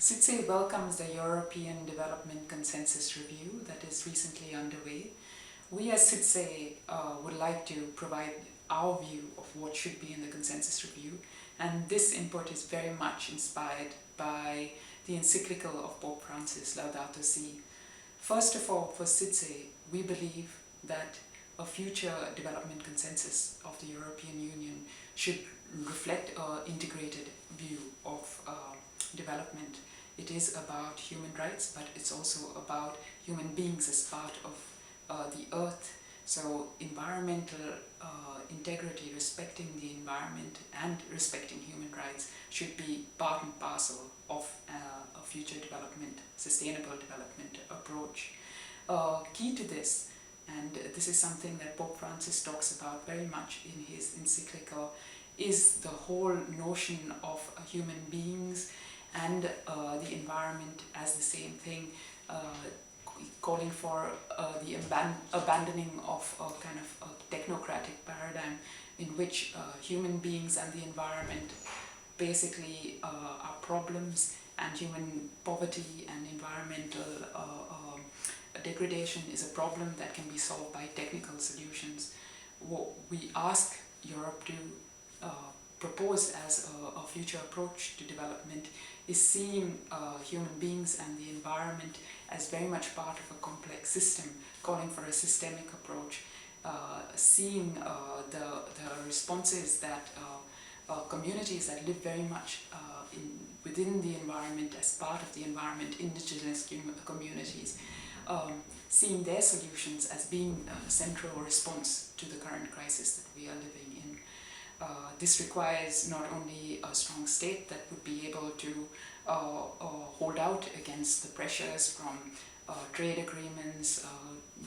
CIDSE welcomes the European Development Consensus Review that is recently underway. We as CIDSE would like to provide our view of what should be in the Consensus Review, and this input is very much inspired by the encyclical of Pope Francis, Laudato Si. First of all, for CIDSE, we believe that a future development consensus of the European Union should reflect an integrated view of development. It is about human rights, but it's also about human beings as part of the earth. So environmental integrity, respecting the environment and respecting human rights should be part and parcel of a future development, sustainable development approach. Key to this, and this is something that Pope Francis talks about very much in his encyclical, is the whole notion of human beings and the environment as the same thing, calling for the abandoning of a kind of a technocratic paradigm in which human beings and the environment basically are problems, and human poverty and environmental degradation is a problem that can be solved by technical solutions. What we ask Europe to propose as a future approach to development is seeing human beings and the environment as very much part of a complex system, calling for a systemic approach, seeing the responses that communities that live very much within the environment, as part of the environment, indigenous communities, seeing their solutions as being a central response to the current crisis that we are living in. This requires not only a strong state that would be able to hold out against the pressures from trade agreements,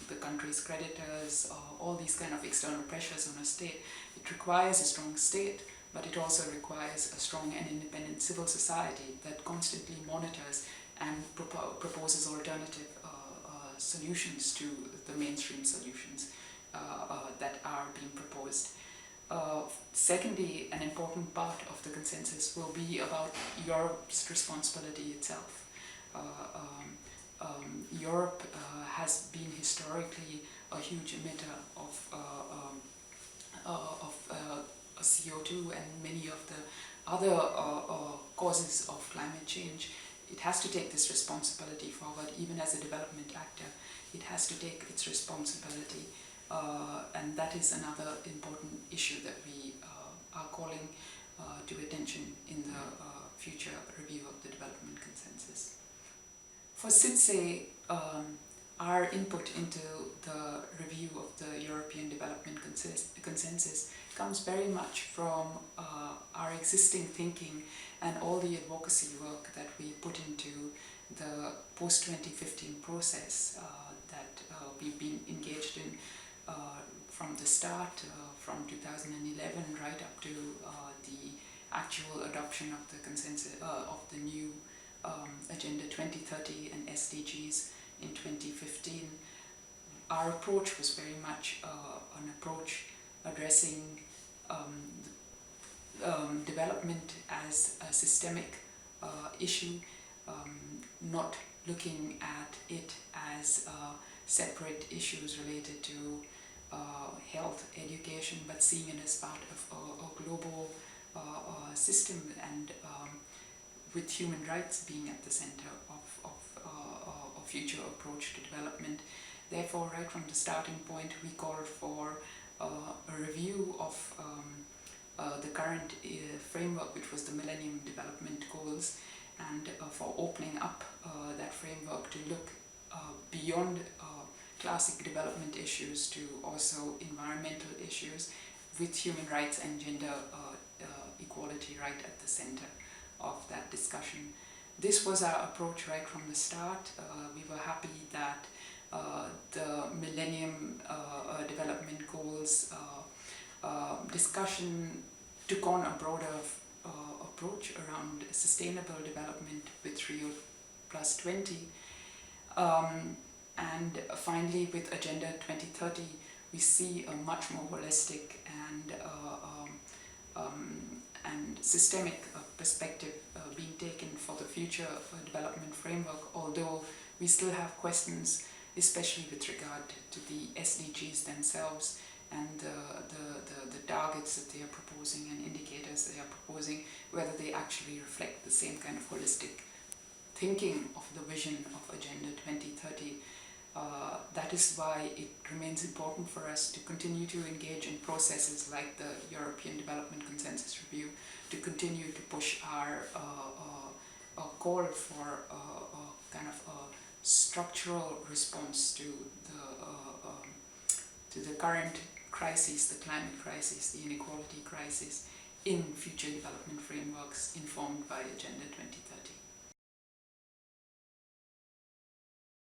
the country's creditors, all these kind of external pressures on a state. It requires a strong state, but it also requires a strong and independent civil society that constantly monitors and proposes alternative solutions to the mainstream solutions that are being proposed. Secondly, an important part of the consensus will be about Europe's responsibility itself. Europe has been historically a huge emitter of CO2 and many of the other causes of climate change. It has to take this responsibility forward. Even as a development actor, it has to take its responsibility, and that is another important issue that we are calling to attention in the future review of the development consensus. For CIDSE, our input into the review of the European Development Consensus comes very much from our existing thinking and all the advocacy work that we put into the post-2015 process that we've been engaged in from the start, from 2011 right up to the actual adoption of the consensus of the new Agenda 2030 and SDGs in 2015. Our approach was very much an approach addressing development as a systemic issue, not looking at it as separate issues related to health, education, but seeing it as part of a global system, and with human rights being at the center of a future approach to development. Therefore, right from the starting point, we called for a review of the current framework, which was the Millennium Development Goals, and for opening up that framework to look beyond classic development issues to also environmental issues, with human rights and gender equality right at the center of that discussion. This was our approach right from the start. We were happy that the Millennium Development Goals discussion took on a broader approach around sustainable development with Rio Plus 20. And finally, with Agenda 2030, we see a much more holistic and systemic perspective being taken for the future development framework, although we still have questions, especially with regard to the SDGs themselves and the targets that they are proposing and indicators they are proposing, whether they actually reflect the same kind of holistic thinking of the vision of Agenda 2030. That is why it remains important for us to continue to engage in processes like the European Development Consensus Review, to continue to push our call for kind of a structural response to the current crises, the climate crisis, the inequality crisis, in future development frameworks informed by Agenda 2030.